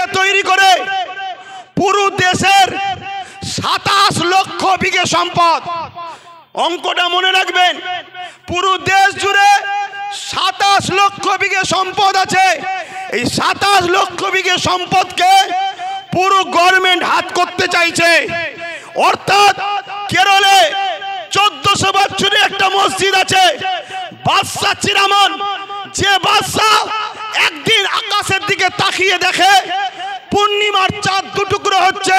মসজিদটা তৈরি করে পুরো দেশের 27 লক্ষ বিঘে সম্পদ, অঙ্কটা মনে রাখবেন, পুরো দেশ জুড়ে 27 লক্ষ বিঘে সম্পদ আছে। এই 27 লক্ষ বিঘে সম্পদকে পুরো গভর্নমেন্ট হাত করতে চাইছে। অর্থাৎ কেরলে 1400 বছরের একটা মসজিদ আছে, বাদশাহ চিরামান, যে বাদশাহ একদিন আকাশের দিকে তাকিয়ে দেখে পূর্ণিমার চাঁদ দুটুকরো হচ্ছে,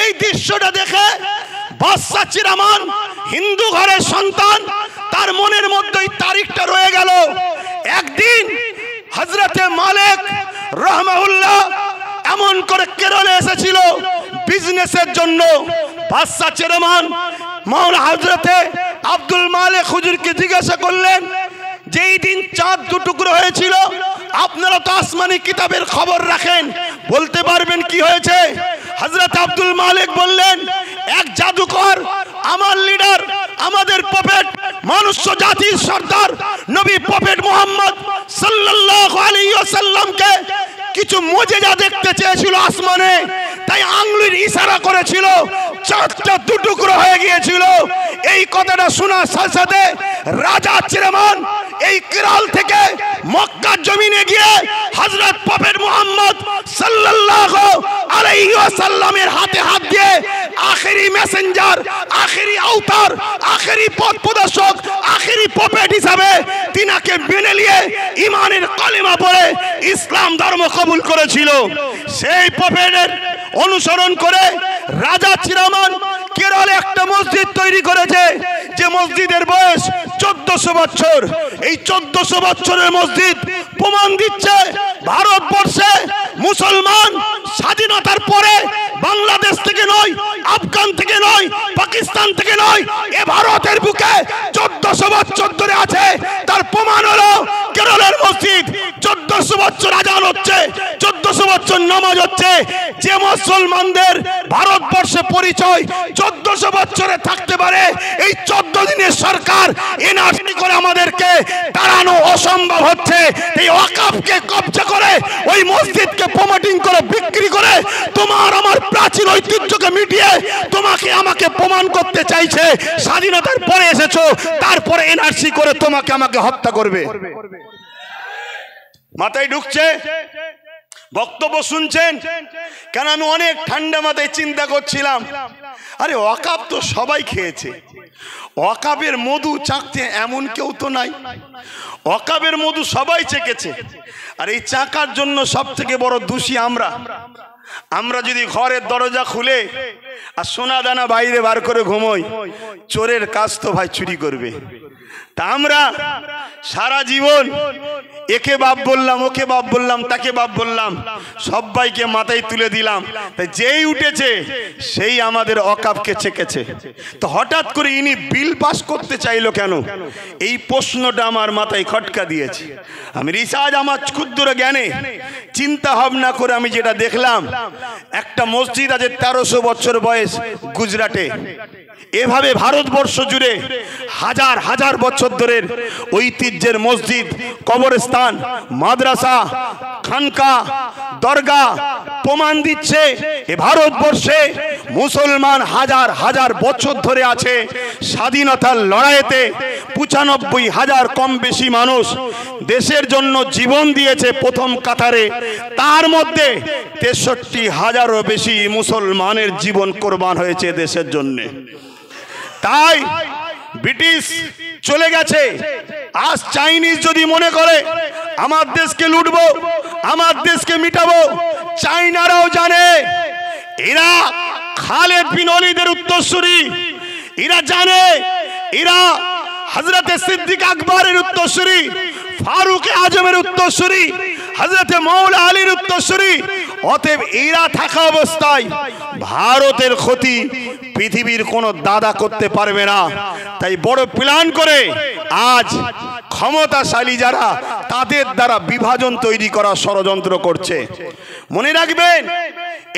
এই দৃশ্যটা দেখে বাদশাহ চিরামান হিন্দু ঘরের সন্তান, তার মনের মধ্যে এই তারিখটা রয়ে গেল। একদিন হযরতে মালিক রাহমাহুল্লাহ এমন করে কেরলে এসেছিল বিজনেসের জন্য। বাদশাহ চিরামান মাওলানা হযরতে আব্দুল মালিক হুজুরকে জিজ্ঞাসা করলেন, যেই দিন চাঁদ দুটুকরো হয়েছিল, আপনারা তো আসমানি কিতাবের খবর রাখেন, বলতে পারবেন কি হয়েছে? হযরত আব্দুল মালিক বললেন, এক জাদুকর আমার লিডার, আমাদের প্রফেট, মনুষ্য জাতির সর্দার নবী প্রফেট মুহাম্মদ সাল্লাল্লাহু আলাইহি ওয়াসাল্লামকে কিছু মুজিজা দেখতে চেয়েছিল আসমানে, তাই আঙ্গুলের ইশারা করেছিল, চাঁদটা দুটুকরো হয়ে গিয়েছিল। এই কথাটা শোনার সাথে সাথে রাজা চিরামান এই কেরল থেকে মক্কার জমিনে গিয়ে হযরত প্রফেট মুহাম্মদ সাল্লাল্লাহু আলাইহি ওয়াসাল্লামের হাতে হাত দিয়ে আখেরি মেসেঞ্জার, আখেরি আওতার, আখেরি পথ প্রদর্শক, আখেরি প্রফেট হিসাবে তিনাকে মেনে নিয়ে ঈমানের কালেমা পড়ে ইসলাম ধর্ম কবুল করেছিল। সেই প্রফেটের অনুসরণ করে রাজা চিরামান কেরলে একটা মসজিদ তৈরি করেছে, যে মসজিদের বয়স 1400 বছর। এই 1400 বছরের মসজিদ প্রমাণ দিচ্ছে ভারতবর্ষে মুসলমান স্বাধীনতার পরে বাংলাদেশ থেকে নয়, আফগান থেকে নয়, পাকিস্তান থেকে নয়, এ ভারতের বুকে 1400 বছর ধরে আছে। তার প্রমাণ হলো কেরলের মসজিদ। 1400 বছর আজান হচ্ছে, 1400 বছর নামাজ হচ্ছে। যে মুসলমানদের ভারতবর্ষে পরিচয় 1400 বছরে থাকতে পারে, এই 14 দিনের সরকার এনআরসি করে আমাদেরকে তাড়ানো অসম্ভব হচ্ছে। এই ওয়াকফকে কবজা করে, ওই মসজিদকে প্রমোটিং করে, বিক্রি করে তোমার আমার প্রাচীন ঐতিহ্যকে মিটিয়ে তোমাকে আমাকে প্রমাণ করতে চাইছে স্বাধীনতার পরে এসেছো, তারপরে এনআরসি করে তোমাকে আমাকে হত্যা করবে। মাথায় ঢুকছে? বক্তব্য শুনছেন কেন? আমি অনেক ঠান্ডা মাথায় চিন্তা করছিলাম, আরে ওয়াকফ তো সবাই খেয়েছে, ওয়াকফের মধু চাকতে এমন কেউ তো নাই। ওয়াকফের মধু সবাই চেকেছে, আর এই চাকার জন্য সব থেকে বড় দোষী আমরা। আমরা যদি ঘরের দরজা খুলে আর সোনা দানা বাইরে বার করে ঘুমোই, চোরের কাজ তো ভাই চুরি করবে। তা আমরা সারা জীবন একে বাপ বললাম, ওকে বাপ বললাম, তাকে বাপ বললাম, সবাইকে মাথায় তুলে দিলাম। তাই যেই উঠেছে সেই আমাদের ওয়াকফকে চেকেছে। তো হঠাৎ করে ইনি বিল পাস করতে চাইলো কেন? এই প্রশ্নটা আমার মাথায় খটকা দিয়েছে। আমি রিসার্চ, আমার ক্ষুদ্র জ্ঞানে চিন্তা ভাবনা করে আমি যেটা দেখলাম, একটা মসজিদ আছে 1300 বছর বয়স গুজরাটে। এভাবে ভারতবর্ষ জুড়ে হাজার হাজার বছর ধরে ঐতিহ্যের মসজিদ, কবরস্থান, মাদ্রাসা, খানকা, দরগা প্রমাণ দিচ্ছে এ ভারতবর্ষে মুসলমান হাজার হাজার বছর ধরে আছে। স্বাধীনতার লড়াইতে 95,000 কম বেশি মানুষ দেশের জন্য জীবন দিয়েছে প্রথম কাতারে, তার মধ্যে 63,000-এরও বেশি মুসলমানের জীবন কোরবান হয়েছে দেশের জন্য। তাই ব্রিটিশ চলে গেছে, আজ চাইনিজ যদি মনে করে আমার দেশকে লুটবো, আমার দেশকে মিটাবো, চাইনারাও জানে এরা খালেদ বিন ওলীদের উত্তরসূরি, এরা জানে এরা হযরতে সিদ্দিক আকবরের উত্তরসূরি, ফারুক আজমের উত্তরসূরি, হযরতে মৌলা আলীর উত্তরসূরি। অতএব এরা থাকা অবস্থায় ভারতের ক্ষতি পৃথিবীর কোনো দাদা করতে পারবে না। তাই বড় প্ল্যান করে আজ ক্ষমতাশালী যারা, তাদের দ্বারা বিভাজন তৈরি করা ষড়যন্ত্র করছে। মনে রাখবেন,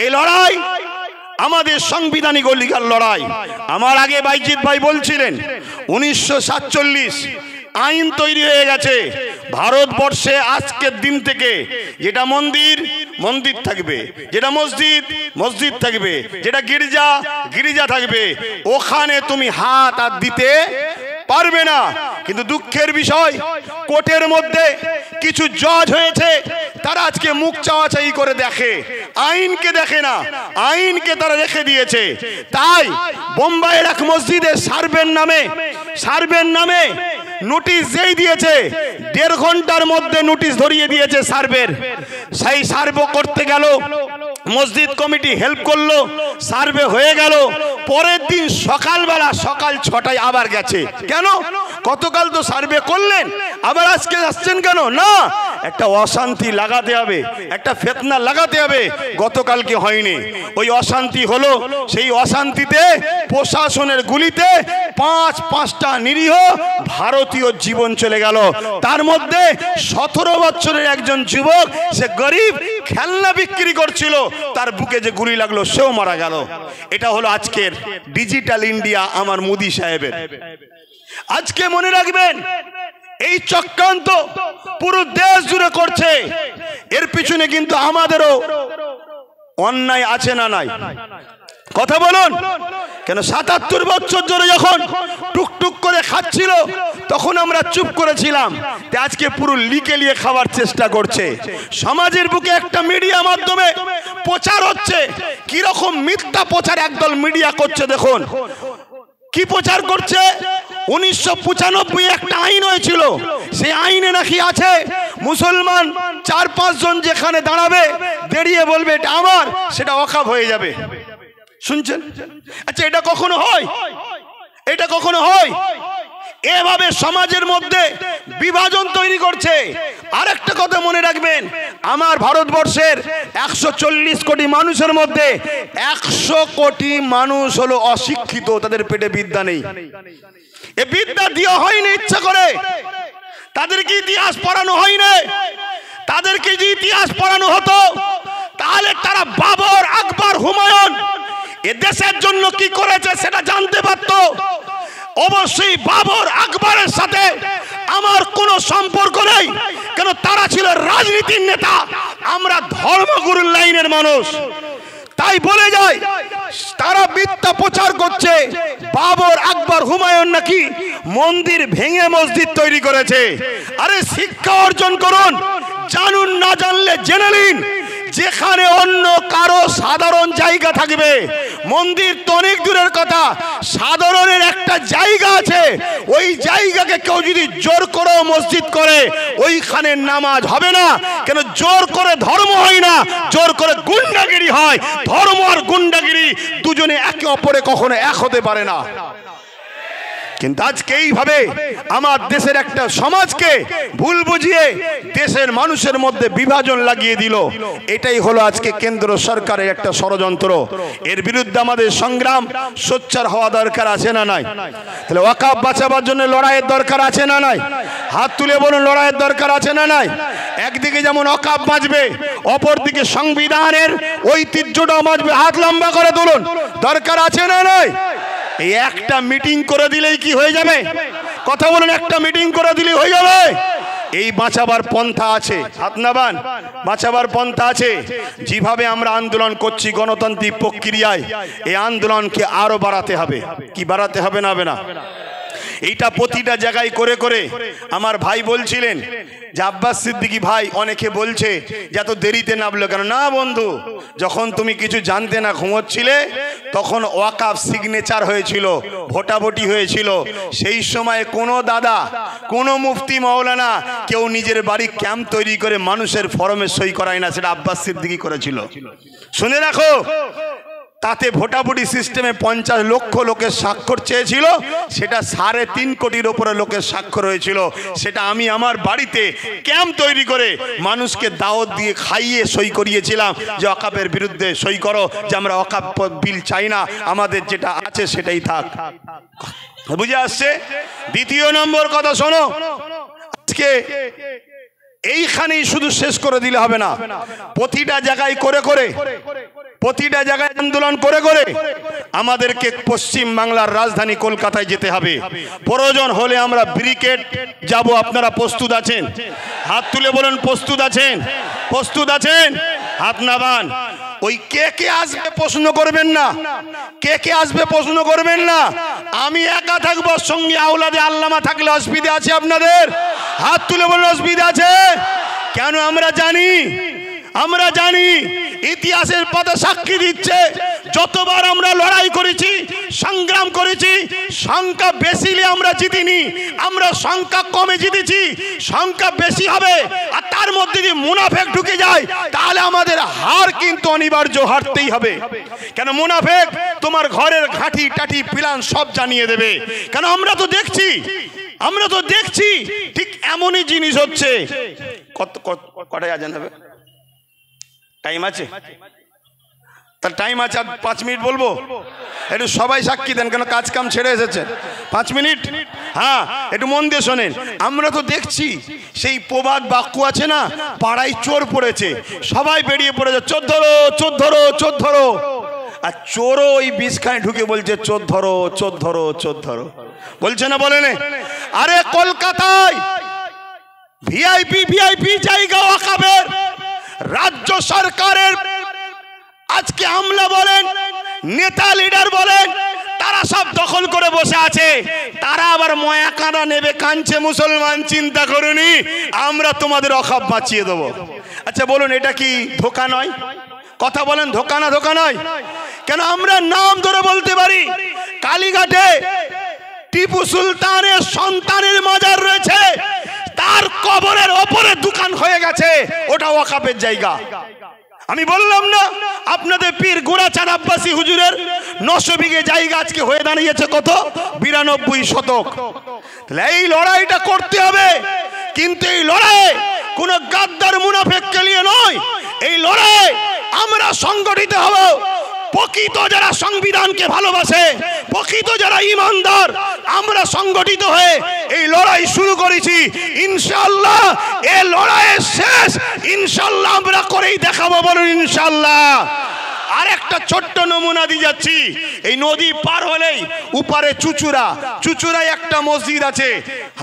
এই লড়াই আমাদের সাংবিধানিক অধিকার লড়াই। আমার আগে বাইজিৎ ভাই বলছিলেন 1947 আইন তৈরি হয়ে গেছে ভারতবর্ষে। আজকের দিন থেকে যেটা মন্দির মন্দির থাকবে, যেটা মসজিদ মসজিদ থাকবে, যেটা গির্জা গির্জা থাকবে, ওখানে তুমি হাত আর দিতে পারবে না। কিন্তু দুঃখের বিষয়, কোর্টের মধ্যে কিছু জজ হয়েছে, তারা আজকে মুখ চাওয়াচাই করে দেখে, আইনকে দেখে না, আইনকে তারা রেখে দিয়েছে। তাই বোম্বাইয়ের এক মসজিদে সার্ভের নামে নোটিশ যেই দিয়েছে, 1.5 ঘন্টার মধ্যে নোটিশ ধরিয়ে দিয়েছে সার্ভের। সেই সার্ভে করতে গেল, মসজিদ কমিটি হেল্প করলো, সার্ভে হয়ে গেল। পরের দিন সকালবেলা সকাল 6টায় আবার গেছে। কেন? গতকাল তো সার্ভে করলেন, আবার আজকে আসছেন কেন? না, একটা অশান্তি লাগাতে হবে, একটা ফিতনা লাগাতে হবে। গতকালকে হয়নি, ওই অশান্তি হলো। সেই অশান্তিতে প্রশাসনের গুলিতে 5টা নিরীহ ভারতীয় জীবন চলে গেল। তার মধ্যে 17 বছরের একজন যুবক, সে গরিব, খেলনা বিক্রি করছিল, তার বুকে যে গুলি লাগলো সেও মারা গেল। এটা হলো আজকের ডিজিটাল ইন্ডিয়া আমার মোদি সাহেবের। আজকে মনে রাখবেন, এই চক্রান্ত পুরো দেশ জুড়ে করছে। এর পিছনে কিন্তু আমাদেরও অন্যায় আছে না নাই? কথা বলুন। কেন 77 বছর ধরে যখন টুকটুক করে খাচ্ছিল, তখন আমরা চুপ করেছিলাম। আজকে পুরো লিকে খাওয়ার চেষ্টা করছে। সমাজের বুকে একটা মিডিয়া মাধ্যমে প্রচার হচ্ছে। কি রকম মিথ্যা প্রচার একদল মিডিয়া করছে দেখুন। কি প্রচার করছে? 1995 একটা আইন হয়েছিল, সেই আইনে নাকি আছে মুসলমান 4-5 জন যেখানে দাঁড়াবে, দাঁড়িয়ে বলবে এটা আমার, সেটা ওয়াকফ হয়ে যাবে। শুনছেন? আচ্ছা, এটা কখনো হয়? এটা কখনো হয়? এভাবে সমাজের মধ্যে বিভাজন তৈরি করছে। আরেকটা কথা মনে রাখবেন, আমার ভারতবর্ষের 140 কোটি মানুষের মধ্যে 100 কোটি মানুষ হলো অশিক্ষিত, তাদের পেটে বিদ্যা নেই। এ বিদ্যা দেওয়া হয়নি ইচ্ছা করে, তাদেরকে ইতিহাস পড়ানো হয়নি। তাদেরকে যে ইতিহাস পড়ানো হতো, তাহলে তারা বাবর, আকবর, হুমায়ুন এ দেশের জন্য কি করেছে সেটা জানতে পারত। অবশ্যই বাবর, আকবরের সাথে আমার কোনো সম্পর্ক নেই, কেন তারা ছিল রাজনীতির নেতা, আমরা ধর্মগুরুর লাইনের মানুষ। তাই বলে যায়, তারা মিথ্যা প্রচার করছে। বাবর, আকবর, হুমায়ুন নাকি মন্দির ভেঙে মসজিদ তৈরি করেছে। আরে শিক্ষা অর্জন করুন, জানুন, না জানলে জেনে নিন। যেখানে অন্য কারো সাধারণ জায়গা থাকবে, মন্দির তো অনেক দূরের কথা, সাধারণের একটা জায়গা আছে, ওই জায়গাকে কেউ যদি জোর করে মসজিদ করে, ওইখানে নামাজ হবে না। কেন? জোর করে ধর্ম হয় না, জোর করে গুন্ডাগিরি হয়। ধর্ম আর গুন্ডাগিরি দুজনে একে অপরে কখনো এক হতে পারে না। কিন্তু আজকে এইভাবে আমার দেশের একটা সমাজকে ভুল বুঝিয়ে দেশের মানুষের মধ্যে বিভাজন লাগিয়ে দিল। এটাই হলো আজকে কেন্দ্র সরকারের একটা ষড়যন্ত্র। এর বিরুদ্ধে আমাদের সংগ্রাম সোচ্চার হওয়া দরকার আছে না নাই? তাহলে ওয়াকফ বাঁচাবার জন্য লড়াইয়ের দরকার আছে না নাই? হাত তুলে বলুন, লড়াইয়ের দরকার আছে না নাই? একদিকে যেমন ওয়াকফ বাঁচবে, অপরদিকে সংবিধানের ঐতিহ্যটাও বাঁচবে। হাত লম্বা করে তুলুন, দরকার আছে না নাই? এই একটা মিটিং করে দিলেই কি হয়ে যাবে? কথা বলুন, একটা মিটিং করে দিলেই হয়ে যাবে? এই বাঁচাবার পন্থা আছে, হাত নামান, বাঁচাবার পন্থা আছে। যেভাবে আমরা আন্দোলন করছি গণতান্ত্রিক প্রক্রিয়ায়, এই আন্দোলনকে আরো বাড়াতে হবে। কি বাড়াতে হবে না হবে না? এইটা প্রতিটা জায়গায় করে করে আমার ভাই বলছিলেন যে আব্বাস সিদ্দিকী ভাই, অনেকে বলছে যে এত দেরিতে নামলো কেন? না বন্ধু, যখন তুমি কিছু জানতে না ঘুমোচ্ছিলে, তখন ওয়াকফ সিগনেচার হয়েছিল, ভোটাভুটি হয়েছিল। সেই সময় কোনো দাদা, কোনো মুফতি মৌলানা কেউ নিজের বাড়ি ক্যাম্প তৈরি করে মানুষের ফরমে সই করায় না, সেটা আব্বাস সিদ্দিকী করেছিল। শুনে রাখো, তাতে ভোটাভুটি সিস্টেমে 50 লক্ষ লোকের স্বাক্ষর চেয়েছিল, সেটা 3.5 কোটির ওপরে লোকের স্বাক্ষর হয়েছিল। সেটা আমি আমার বাড়িতে ক্যাম্প তৈরি করে মানুষকে দাওয়াত দিয়ে খাইয়ে সই করিয়েছিলাম যে ওয়াকফের বিরুদ্ধে সই করো, যে আমরা ওয়াকফ বিল চাই না, আমাদের যেটা আছে সেটাই থাক। বুঝে আসছে? দ্বিতীয় নম্বর কথা শোনো, আজকে এইখানেই শুধু শেষ করে দিলে হবে না, প্রতিটা জায়গায় করে করে, প্রতিটা জায়গায় আন্দোলন করে করে আমাদেরকে পশ্চিম বাংলার রাজধানী কলকাতায় যেতে হবে। প্রয়োজন হলে আমরা ব্রিগেড যাব। আপনারা প্রস্তুত আছেন? হাত তুলে বলুন, প্রস্তুত আছেন? প্রস্তুত আছেন? হাত নামান। ওই কে কে আসবে প্রশ্ন করবেন না, কে কে আসবে প্রশ্ন করবেন না। আমি একা থাকবো, সঙ্গে আওলাদে আল্লামা থাকলে অসুবিধা আছে আপনাদের? হাত তুলে বলুন অসুবিধা আছে কেন? আমরা জানি ইতিহাসের পথে সাক্ষী দিচ্ছে, যতবার আমরা লড়াই করেছি, সংগ্রাম করেছি, সংখ্যা বেশি হলে আমরা জিতিনি, আমরা সংখ্যা কমে জিতেছি। সংখ্যা বেশি হবে আর তার মধ্যে যদি মুনাফেক ঢুকে যায় তাহলে আমাদের হার কিন্তু অনিবার্য, হারতেই হবে। কেন? মুনাফেক তোমার ঘরের ঘাঁটি টাটি প্ল্যান সব জানিয়ে দেবে। কেন? আমরা তো দেখছি ঠিক এমনই জিনিস হচ্ছে। কটায় আজান হবে? টাইম আছে? তার টাইম আছে, আর 5 মিনিট বলবো। একটু সবাই সাক্ষী দেন, কেন কাজ কাম ছেড়ে এসেছে। 5 মিনিট, হ্যাঁ একটু মন দিয়ে শোনেন। আমরা তো দেখছি সেই প্রবাদ বাক্য আছে না, পাড়ায় চোর পড়েছে, সবাই বেরিয়ে পড়েছে, চোর ধরো চোর ধরো চোর ধরো। আর চোরও ওই বিষখানে ঢুকে বলছে চোর ধরো চোর ধরো চোর ধরো, বলছে না বলেন? আরে কলকাতায় ভিআইপি জায়গা ওয়াকাফের রাজ্য সরকারের আজকে আমলা বলেন, নেতা লিডার বলেন, তারা সব দখল করে বসে আছে। তারা আবার ময়া কাঁদা নেবে, কাঁদছে মুসলমান, চিন্তা করুনি আমরা তোমাদের ওয়াকাফ বাঁচিয়ে দেবো। আচ্ছা বলুন, এটা কি ধোঁকা নয়? কথা বলেন, ধোঁকা না? ধোঁকা নয়। কেন? আমরা নাম ধরে বলতে পারি, কালীঘাটে টিপু সুলতানের সন্তানের মাজার রয়েছে, তার কবরের ওপরে দোকান হয়ে গেছে, ওটা ওয়াকাফের জায়গা। আমি বললাম না আপনাদের পীর গোড়াচাঁদ আব্বাসী হুজুরের 900 বিঘে জায়গা আজকে হয়ে দাঁড়িয়েছে কত? 92 শতক। এই লড়াইটা করতে হবে, কিন্তু এই লড়াই কোন গাদ্দার মুনাফিককে নিয়ে নয়। এই লড়াই আমরা সংগঠিত হব। প্রকৃত যারা সংবিধানকে ভালোবাসে, প্রকৃত যারা ইমানদার, আমরা সংগঠিত হয়ে এই লড়াই শুরু করেছি। ইনশাআল্লাহ এই লড়াইয়ের শেষ ইনশাআল্লাহ আমরা করেই দেখাবো। বলুন ইনশাআল্লাহ। আর একটা ছোট্ট নমুনা দিয়ে যাচ্ছি। এই নদী পার হলেই উপারে চুচুড়ায় একটা মসজিদ আছে,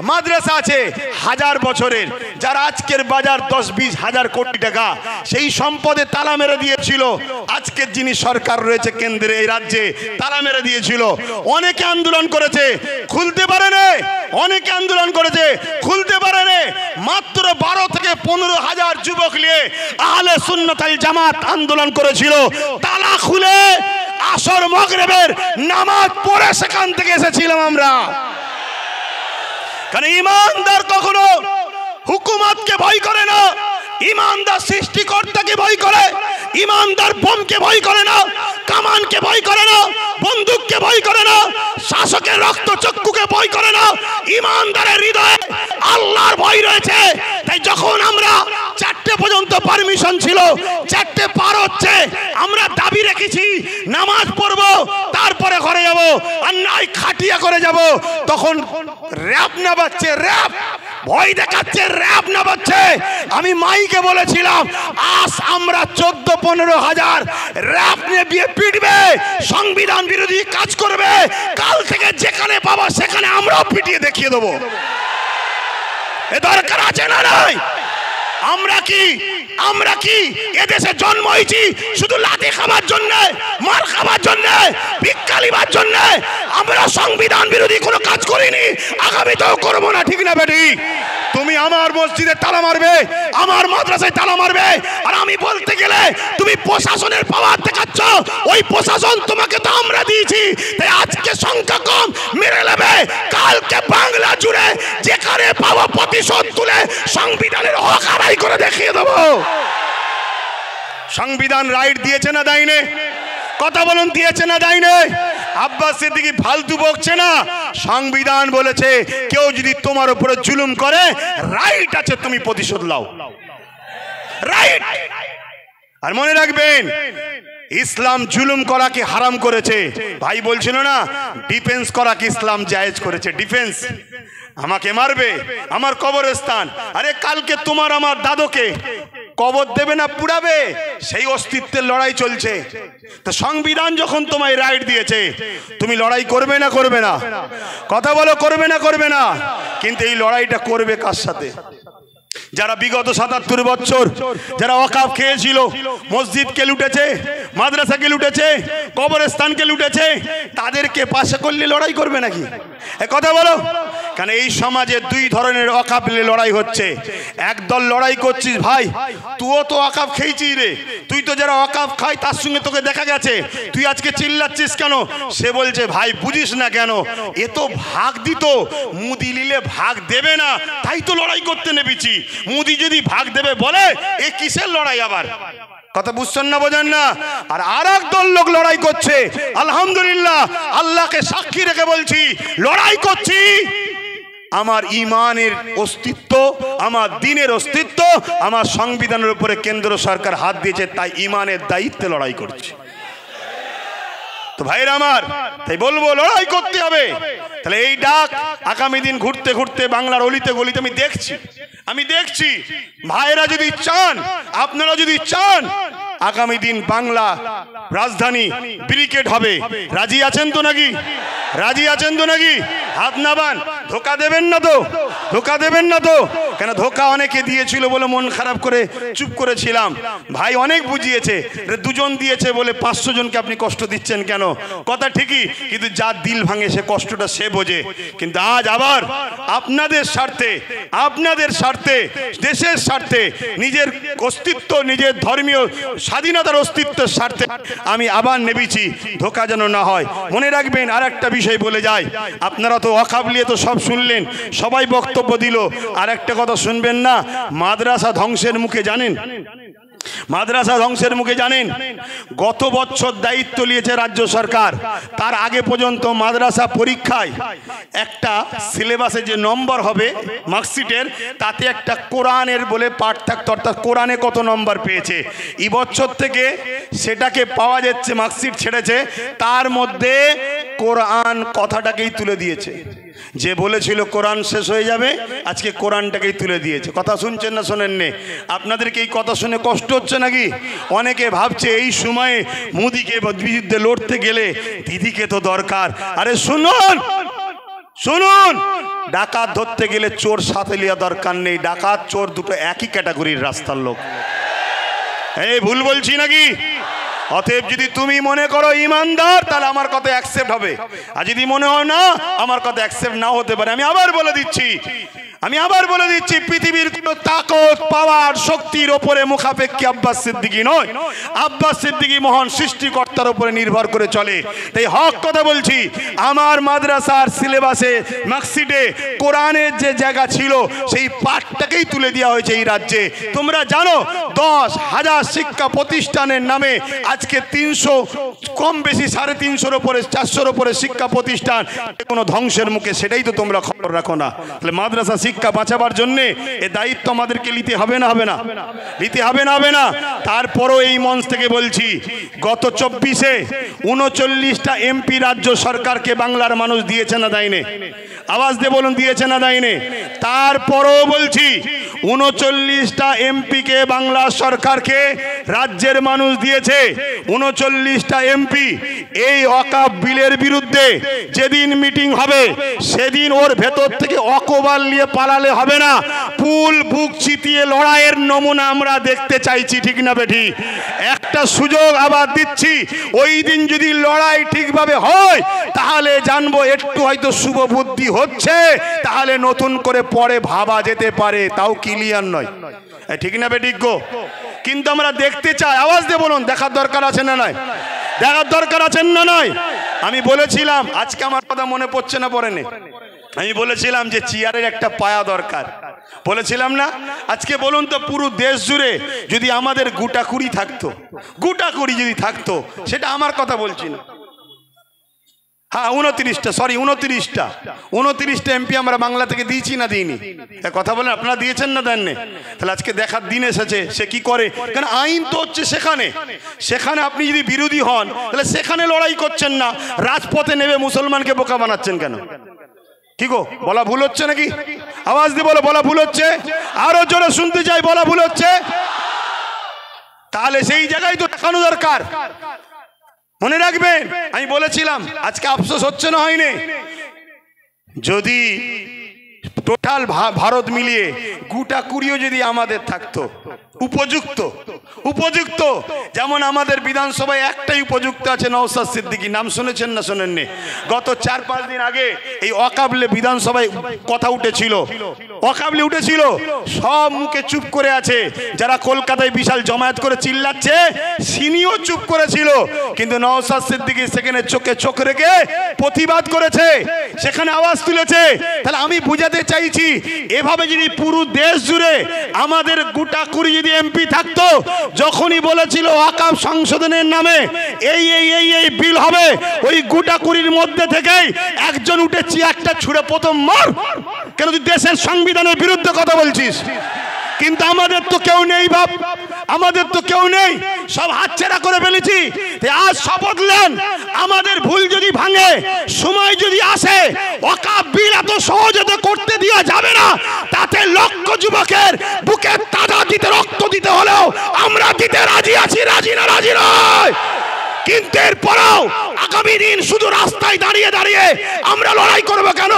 মাদ্রাসা আছে 1000 বছরের, যারা আজকের বাজার 10-20 হাজার কোটি টাকা, সেই সম্পদে তালা মেরে দিয়েছিল। আজকের যিনি সরকার রয়েছে কেন্দ্রে, এই রাজ্যে তালা মেরে দিয়েছিল। অনেকে আন্দোলন করেছে, খুলতে পারে না। অনেকে আন্দোলন করেছে, খুলতে পারে না। মাত্র 12 থেকে 15 হাজার যুবক নিয়ে আহলে সুন্নাত ওয়াল জামাত আন্দোলন করেছিল। তালা খুলে আসর মাগরিবের নামাজ পড়ে সেখান থেকে এসেছিলাম আমরা। কারণ ইমানদার কখনো হুকুমতকে ভয় করে না, ইমানদার সৃষ্টিকর্তাকে ভয় করে। ইমানদার বোমকে ভয় করে না, কামানকে ভয় করে না, বন্দুককে ভয় করে না, শাসকের রক্তচক্ষুকে ভয় করে না। ইমানদারের হৃদয়ে আল্লাহর ভয় রয়েছে। তাই যখন আমরা 4টে পর্যন্ত পারমিশন ছিল, 4টে পার হচ্ছে, আমরা দাবি রেখেছি নামাজ পড়বো, তারপরে ঘরে যাব, আর নাই খাটিয়া করে যাব। তখন র‍্যাব না বাজছে, র‍্যাব ভয় দেখাচ্ছে, র‍্যাব না বাজছে। আমি মাইকে বলেছিলাম, আজ আমরা 14-15 হাজার র‍্যাব নিয়ে বিয়ে পিটবে, সংবিধান বিরোধী কাজ করবে। কাল থেকে যেখানে পাবো সেখানে আমরাও পিটিয়ে দেখিয়ে দেবো। এ দরকার আছে না নাই? আমরা কি এদেশে জন্ম হয়েছি শুধু লাঠি খাবার জন্য, মার খাবার জন্য, ভিক্ষা লিবার জন্য? আমরা সংবিধান বিরোধী কোনো কাজ করিনি, আগামীতেও করবো না। ঠিক না বেটি? তুমি আমার মসজিদে তালা মারবে, আমার মাদ্রাসায় তালা মারবে, আর আমি বলতে গেলে তুমি প্রশাসনের পাওয়ার দেখাচ্ছ। ওই প্রশাসন তোমাকে তো আমরা দিয়েছি। তাই আজকে সংখ্যা কম মেরে নেবে, কালকে বাংলা জুড়ে যেখানে পাবো প্রতিশোধ তুলে সংবিধানের হক আদায় করে দেখিয়ে দেবো। সংবিধান রাইট দিয়েছে না দেয়নি? কথা বলুন, দিয়েছে না দেয়নি? আব্বাস সিদ্দিকী ফালতু বকছে না। সংবিধান বলেছে কেউ যদি তোমার উপরে জুলুম করে, রাইট আছে তুমি প্রতিশোধ নাও, রাইট। আর মনে রাখবেন, ইসলাম জুলুম করাকে হারাম করেছে। ভাই বলছিল না ডিফেন্স করাকে ইসলাম জায়েজ করেছে। ডিফেন্স, আমাকে মারবে, আমার কবরস্থান, আরে কালকে তোমার আমার দাদুকে কবর দেবে না পুড়াবে, সেই অস্তিত্বের লড়াই চলছে। তো সংবিধান যখন তোমায় রাইট দিয়েছে, তুমি লড়াই করবে না? করবে না? কথা বলো, করবে না? করবে না? কিন্তু এই লড়াইটা করবে কার সাথে? যারা বিগত ৭৭ বছর যারা ওয়াকফ খেয়েছিল, মসজিদকে লুটেছে, মাদ্রাসাকে লুটেছে, কবরস্থানকে লুটেছে, তাদেরকে পাশে করলে লড়াই করবে নাকি? এ কথা বলো। কারণ এই সমাজে দুই ধরনের ওয়াকফ নিয়ে লড়াই হচ্ছে। একদল লড়াই করছিস, ভাই তুইও তো ওয়াকফ খেয়েছিস রে, তুই তো যারা ওয়াকফ খায় তার সঙ্গে তোকে দেখা গেছে, তুই আজকে চিল্লাচ্ছিস কেন? সে বলছে ভাই বুঝিস না কেন, এ তো ভাগ দিত, মুদি নিলে ভাগ দেবে না, তাই তো লড়াই করতে নেমেছি। মুদি যদি ভাগ দেবে বলে, এ কিসের লড়াই আবার? কথা বুঝছেন না, বোঝেন না? আর এক দল লোক লড়াই করছে, আলহামদুলিল্লাহ আল্লাহকে সাক্ষী রেখে বলছি, লড়াই করছি আমার ইমানের অস্তিত্ব, আমার দ্বীনের অস্তিত্ব, আমার সংবিধানের উপরে কেন্দ্র সরকার হাত দিয়েছে, তাই ইমানের দায়িত্বে লড়াই করছি। তো ভাইরা আমার, তাই বলবো লড়াই করতে হবে। তাহলে এই ডাক আগামী দিন ঘুরতে ঘুরতে বাংলার অলিতে গলিতে আমি দেখছি ভাইরা যদি চান, আপনারা যদি চান আগামী দিন বাংলা রাজধানী ব্রিগেড হবে, রাজি আছেন তো নাকি? রাজি আছেন তো নাকি? হাত নামান। ধোকা দেবেন না তো? ধোকা দেবেন না তো? কেন ধোকা অনেকে দিয়েছিল বলে মন খারাপ করে চুপ করেছিলাম। ভাই অনেক বুঝিয়েছে, দুজন দিয়েছে বলে 500 জনকে আপনি কষ্ট দিচ্ছেন কেন? কথা ঠিকই, কিন্তু যার দিল ভাঙে সে কষ্টটা সে বোঝে। কিন্তু আজ আবার আপনাদের স্বার্থে, আপনাদের স্বার্থে, দেশের স্বার্থে, নিজের অস্তিত্ব, নিজের ধর্মীয় স্বাধীনতার অস্তিত্বের স্বার্থে আমি আবার নেমেছি, ধোকা যেন না হয়। মনে রাখবেন আর একটা বিষয় বলে যায়, আপনারা তো ওয়াকফ নিয়ে তো সব শুনলেন, সবাই বক্তব্য দিল, আর একটা কথা শুনবেন না? মাদ্রাসা ধ্বংসের মুখে, জানেন মাদ্রাসা ধ্বংসের মুখে জানেন? গত বছর দায়িত্ব নিয়েছে রাজ্য সরকার, তার আগে পর্যন্ত মাদ্রাসা পরীক্ষায় একটা সিলেবাসে যে নম্বর হবে মার্কশিটের, তাতে একটা কোরআনের বলে পাঠ থাকতো, অর্থাৎ কোরআনে কত নম্বর পেয়েছে। এই বছর থেকে সেটাকে পাওয়া যাচ্ছে, মার্কশিট ছেড়েছে, তার মধ্যে কোরআন কথাটাকেই তুলে দিয়েছে। যে বলেছিল কোরআন শেষ হয়ে যাবে, আজকে কোরআনটাকেই তুলে দিয়েছে। কথা শুনছেন না শোনেন নে? আপনাদেরকে এই কথা শুনে কষ্ট হচ্ছে নাকি? অনেকে ভাবছে এই সময়ে মোদিকে বিরুদ্ধে লড়তে গেলে দিদিকে তো দরকার। আরে শুনুন শুনুন, ডাকাত ধরতে গেলে চোর সাথে লিয়া দরকার নেই, ডাকাত চোর দুটো একই ক্যাটাগরির রাস্তার লোক। এই ভুল বলছি নাকি? অতএব যদি তুমি মনে করো ইমানদার, তাহলে আমার কথা অ্যাকসেপ্ট হবে, আর যদি মনে হয় না, আমার কথা অ্যাকসেপ্ট নাও হতে পারে। আমি আবার বলে দিচ্ছি, পৃথিবীর কোন তাকত, পাওয়ার, শক্তির ওপরে মুখাপেক্ষী আব্বাস সিদ্দিকী নয়। আব্বাস সিদ্দিকী মহান সৃষ্টিকর্তার উপরে নির্ভর করে চলে। তাই হক কথা বলছি, আমার মাদ্রাসার সিলেবাসে মার্কশিটে কোরআনের যে জায়গা ছিল সেই পাঠটাকেই তুলে দেওয়া হয়েছে এই রাজ্যে। তোমরা জানো 10,000 শিক্ষা প্রতিষ্ঠানের নামে আজকে 300 কম বেশি 350-র উপরে 400-র উপরে শিক্ষা প্রতিষ্ঠান কোনো ধ্বংসের মুখে, সেটাই তো তোমরা খবর রাখো না। তাহলে মাদ্রাসা শিক্ষা বাঁচাবার জন্য এ দায়িত্ব আমাদেরকে নিতে হবে না? হবে না? নিতে হবে না? হবে না? তারপরও এই মঞ্চ থেকে বলছি, গত 24-এ 39টা এমপি রাজ্য সরকারকে বাংলার মানুষ দিয়েছে না দেয়নি? আওয়াজ দিয়ে বলুন, দিয়েছে না দেয়নি? তারপরও বলছি 39টা এমপিকে বাংলা সরকারকে রাজ্যের মানুষ দিয়েছে। 39টা এমপি এই ওয়াকফ বিলের বিরুদ্ধে যেদিন মিটিং হবে সেদিন ওর ভেতর থেকে অকবাল নিয়ে পালালে হবে না, পুল বুক চিতিয়ে লড়াইয়ের নমুনা আমরা দেখতে চাইছি। ঠিক না বেঠি? একটা সুযোগ আবার দিচ্ছি, ওই দিন যদি লড়াই ঠিকভাবে হয় তাহলে জানবো একটু হয়তো শুভ বুদ্ধি হচ্ছে, তাহলে নতুন করে পরে ভাবা যেতে পারে, তাও ক্লিয়ার নয়। ঠিক না বেঠিক গো? কিন্তু আমরা দেখতে চাই। আওয়াজ দিয়ে বলুন, দেখার দরকার আছে না নাই? দেখার দরকার আছেন না নাই? আমি বলেছিলাম, আজকে আমার কথা মনে পড়ছে না, পড়েনি, আমি বলেছিলাম যে চেয়ারের একটা পায়া দরকার, বলেছিলাম না? আজকে বলুন তো, পুরো দেশ জুড়ে যদি আমাদের গোটাকুড়ি থাকতো, গোটাকুড়ি যদি থাকতো, সেটা আমার কথা বলছি না, হ্যাঁ 29টা এমপি আমরা বাংলা থেকে দিয়েছি না দিইনি? কথা বলেন, আপনারা দিয়েছেন না দেননি? তাহলে আজকে দেখার দিন এসেছে সে কি করে। কারণ আইন তো হচ্ছে সেখানে আপনি যদি বিরোধী হন তাহলে সেখানে লড়াই করছেন না, রাজপথে নেমে মুসলমানকে বোকা বানাচ্ছেন কেন? কি গো, বলা ভুল হচ্ছে নাকি? আওয়াজ দিয়ে বলো, বলা ভুল হচ্ছে? আরো জোরে শুনতে চাই, বলা ভুল হচ্ছে? তাহলে সেই জায়গায় তো দেখানো দরকার। মনে রাখবেন, আমি বলেছিলাম, আজকে আফসোস হচ্ছে না হয়নি? যদি টোটাল ভারত মিলিয়ে গোটা কুড়িও যদি আমাদের থাকতো উপযুক্ত উপযুক্ত, যেমন আমাদের বিধানসভায় একটাই উপযুক্ত আছে, নওশাদ সিদ্দিকী, নাম শুনেছেন না শোনেননি? গত 4-5 দিন আগে এই ওয়াকাবলে বিধানসভায় কথা উঠেছিল, ওয়াকাবলে উঠেছিল, সব মুখে চুপ করে আছে। যারা কলকাতায় বিশাল জমায়েত করে চিল্লাচ্ছে সিনিও চুপ করেছিল, কিন্তু নওশাদ সিদ্দিকী সেখানে চোখে চোখ রেখে প্রতিবাদ করেছে, সেখানে আওয়াজ তুলেছে। তাহলে আমি বুঝাতে চাইছি, এভাবে যদি পুরো দেশ জুড়ে আমাদের গোটা কুড়ি যদি এমপি থাকতো, যখনই বলেছিল ওয়াকফ সংশোধনের নামে এই এই এই এই বিল হবে, ওই গোটা কুড়ির মধ্যে থেকেই একজন উঠে চেয়ারটা ছুঁড়ে প্রথম মার, কেন তুই দেশের সংবিধানের বিরুদ্ধে কথা বলছিস। কিন্তু আমাদের তো কেউ নেই বাপ, আমাদের তো কেউ নেই, সব হাতছাড়া করে ফেলেছি। আজ শপথ নেন, আমাদের ভুল যদি ভাঙে, সময় যদি আসে, ওয়াকফ বিল এত সহজে তো করতে দেওয়া যাবে না। তাতে লক্ষ যুবকের বুকে তাজা দিতে রক্ত দিতে হলেও আমরা দিতে রাজি আছি, রাজি না রাজি নয়। কিন্তু এরপরেও আগামী দিন শুধু রাস্তায় দাঁড়িয়ে দাঁড়িয়ে আমরা লড়াই করব কেন?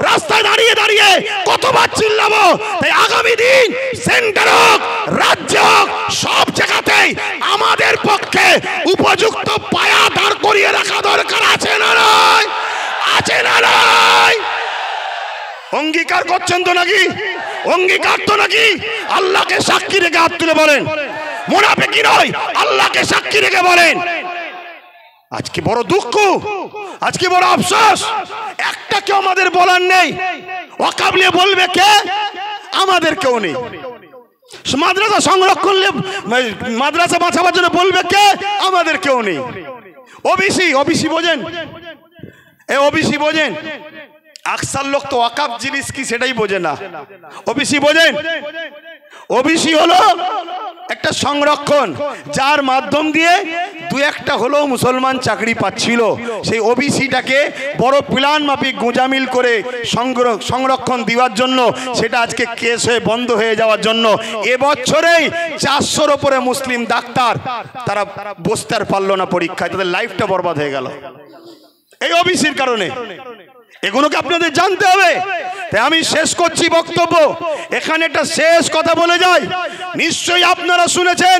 রাস্তায় দাঁড়িয়ে দাঁড়িয়ে কতবার চিল্লাবো? তাই আগামী দিন সেন্টার হোক, রাজ্য হোক, সব জায়গাতেই আমাদের পক্ষে উপযুক্ত পায়া দাঁড় করিয়ে রাখা দরকার আছে না নয়? আছে না নয়? অঙ্গীকার করছেন তো নাকি? অঙ্গীকার তো নাকি? আল্লাহকে সাক্ষী রেখে হাত তুলে বলেন, মুনাফিকি নয়, আল্লাহকে সাক্ষী রেখে বলেন। আজকে বড় দুঃখ, আজকে বড় আফসোস, একটা কেউ আমাদের বলার নেই। ওয়াকফ নিয়ে বলবে কে? আমাদের কেউ নেই। মাদ্রাসা সংরক্ষণ, মাদ্রাসা বাঁচাবার জন্য বলবে কে? আমাদের কেউ নেই। ওবিসি, ওবিসি বোঝেন? এই ওবিসি বোঝেন? আকসার লোক তো ওয়াকফ জিনিস কি সেটাই বোঝে না। ওবিসি বোঝেন? ওবিসি হলো একটা সংরক্ষণ, যার মাধ্যম দিয়ে দু একটা হলেও মুসলমান চাকরি পাচ্ছিল। সেই ওবিসিটাকে বড় প্ল্যান মাফিক গোঁজামিল করে সংরক্ষণ দেওয়ার জন্য সেটা আজকে কেস হয়ে বন্ধ হয়ে যাওয়ার জন্য এবছরেই 400-র উপরে মুসলিম ডাক্তার তারা বসতে আর পারলো না পরীক্ষায়, তাদের লাইফটা বরবাদ হয়ে গেল এই ওবিসির কারণে। এগুলোকে আপনাদের জানতে হবে। তাই আমি শেষ করছি বক্তব্য, এখানে একটা শেষ কথা বলে যাই। নিশ্চয়ই আপনারা শুনেছেন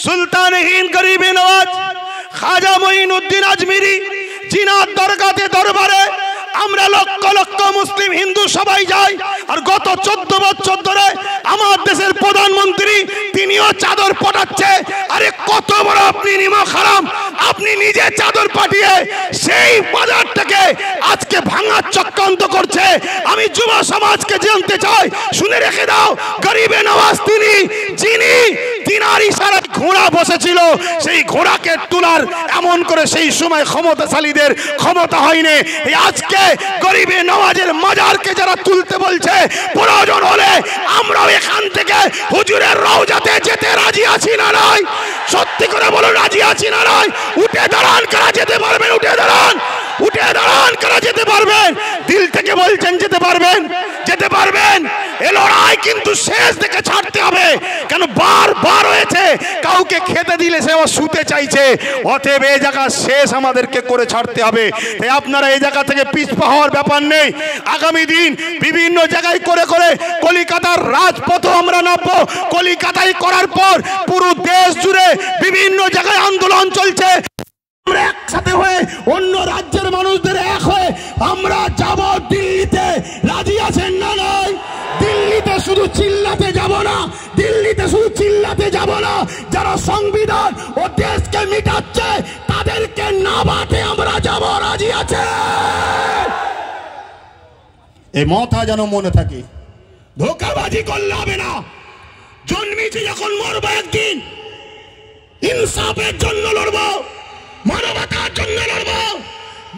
সুলতান হিন্দ গরিবে নওয়াজ খাজা মঈনুদ্দিন আজমিরি জিনার দরগাতে দরবারে আমরা লক্ষ লক্ষ মুসলিম হিন্দু সবাই যাই। আর গত 14 বছর ধরে আমার দেশের প্রধানমন্ত্রী তিনিও চাদর পটাচ্ছে। আরে কত বড় আপনি নিমক হারাম, আপনি নিজে চাদর পাঠিয়ে সেই বাজারটাকে আজকে ভাঙার চক্রান্ত করছে। আমি যুব সমাজকে জানতে চাই, শুনে রেখে দাও, গরিবে নওয়াজ তিনি যিনি তিনার ইশারায় ঘোড়া বসেছিল, সেই ঘোড়াকে তোলার এমন করে সেই সময় ক্ষমতাশালীদের ক্ষমতা হয়নি। আজকে গরিবে নওয়াজের মাজারকে যারা তুলতে বলছে, প্রয়োজন হলে আমরাও এখান থেকে হুজুরের রওজাতে যেতে রাজি আছি না নয়? সত্যি করে বলুন, রাজি আছি না নয়? উঠে দাঁড়ান, কারা যেতে পারবেন? উঠে দাঁড়ান, উঠে দাঁড়ান, কারা যেতে পারবেন? দিল থেকে বলছেন যেতে পারবেন? যেতে পারবেন? এ লড়াই কিন্তু শেষ থেকে ছাড়তে হবে। কেন বারবার হয়েছে, কাউকে খেতে দিলে সে শুতে চাইছে। অতএব এই জায়গা শেষ আমাদেরকে করে ছাড়তে হবে। তাই আপনারা এই জায়গা থেকে পিছপা হওয়ার ব্যাপার নেই। আগামী দিন বিভিন্ন জায়গায় করে করে কলিকাতার রাজপথও আমরা নামবো। কলিকাতায় করার পর পুরো দেশ জুড়ে বিভিন্ন জায়গায় আন্দোলন চলছে। আমরা একসাথে হয়ে অন্য রাজ্যের মানুষদের এক হয়ে আমরা যাব দিল্লিতে। রাজি আছেন না নয়? দিল্লিতে শুধু চিল্লাতে যাব না, দিল্লিতে শুধু চিল্লাতে যাব না। যারা সংবিধান ও দেশকে মিটাচ্ছে তাদেরকে না বাটে আমরা যাব। রাজি আছে? এই মাথা যেন মনে থাকে, ধোঁকাবাজি করলে হবে না। জন্মেছি যখন মরবো একদিন, ইনসাফের জন্য লড়বো, মানবতার জন্য লড়বো,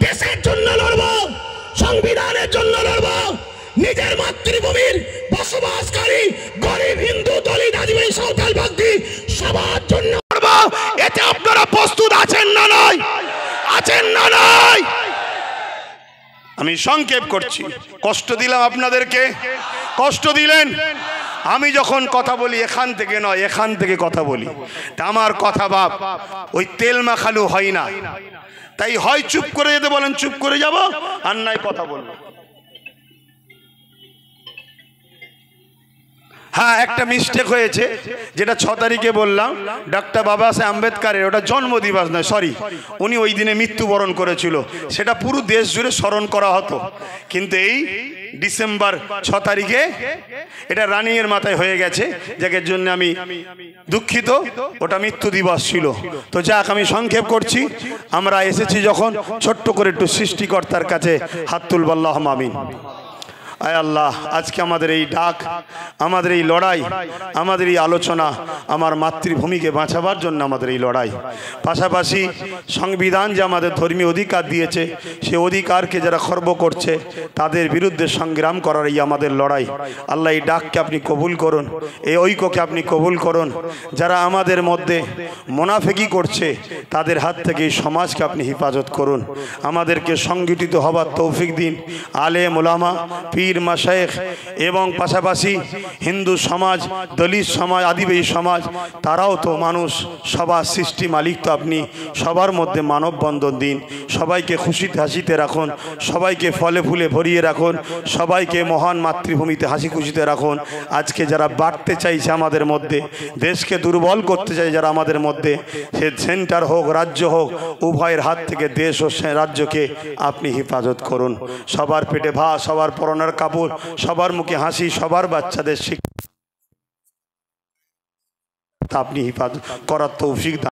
দেশের জন্য লড়বো, সংবিধানের জন্য লড়বো, নিজের মাতৃভূমির বসবাসকারী গরিব হিন্দু দলিত আদিবাসী সাঁওতাল বাগদি সবার জন্য লড়বো। এতে আপনারা প্রস্তুত আছেন না নয়? আছেন না নয়? আমি সংক্ষেপ করছি, কষ্ট দিলাম আপনাদেরকে, কষ্ট দিলেন। আমি যখন কথা বলি এখান থেকে নয়, এখান থেকে কথা বলি। তা আমার কথা বাপ ওই তেল মাখালু হয় না। তাই হয় চুপ করে যেতে বলেন, চুপ করে যাব, আর নাই কথা বলবো। হ্যাঁ, একটা মিস্টেক হয়েছে, যেটা 6 তারিখে বললাম, ডক্টর বাবা সাহেব আম্বেদকরের ওটা জন্মদিবস নয়, সরি, উনি ওই দিনে মৃত্যুবরণ করেছিল, সেটা পুরো দেশ জুড়ে স্মরণ করা হতো। কিন্তু এই ডিসেম্বর 6 তারিখে এটা রানিংয়ের মাথায় হয়ে গেছে, যার জন্য আমি দুঃখিত, ওটা মৃত্যু দিবস ছিল। তো যাক, আমি সংক্ষেপ করছি। আমরা এসেছি যখন, ছোট্ট করে একটু সৃষ্টিকর্তার কাছে হাত তুলব, আল্লাহুম্মা আমিন। আয় আল্লাহ, আজকে আমাদের এই ডাক, আমাদের এই লড়াই, আমাদের এই আলোচনা, আমার মাতৃভূমিকে বাঁচাবার জন্য আমাদের এই লড়াই, পাশাপাশি সংবিধান যে আমাদের ধর্মীয় অধিকার দিয়েছে, সে অধিকারকে যারা খর্ব করছে তাদের বিরুদ্ধে সংগ্রাম করার এই আমাদের লড়াই। আল্লাহ, এই ডাককে আপনি কবুল করুন, এই ঐক্যকে আপনি কবুল করুন। যারা আমাদের মধ্যে মুনাফিকি করছে তাদের হাত থেকে এই সমাজকে আপনি হেফাজত করুন। আমাদেরকে সংগঠিত হবার তৌফিক দিন। আলেম ওলামা, পীর মাশায়েখ এবং পাশাপাশি হিন্দু সমাজ, দলিত সমাজ, আদিবাসী সমাজ, তারাও তো মানুষ, সবার সৃষ্টি মালিক তো আপনি। সবার মধ্যে মানববন্ধন দিন, সবাইকে খুশিতে হাসিতে রাখুন, সবাইকে ফলে ফুলে ভরিয়ে রাখুন, সবাইকে মহান মাতৃভূমিতে হাসি খুশিতে রাখুন। আজকে যারা বাড়তে চাইছে আমাদের মধ্যে, দেশকে দুর্বল করতে চাই যারা আমাদের মধ্যে, সে সেন্টার হোক রাজ্য হোক, উভয়ের হাত থেকে দেশ ও রাজ্যকে আপনি হেফাজত করুন। সবার পেটে ভাত, সবার পরনের কাপড়, সবার মুখে হাসি, সবার বাচ্চাদের শিক্ষা আপনি হেফাজত করার তৌফিক দান।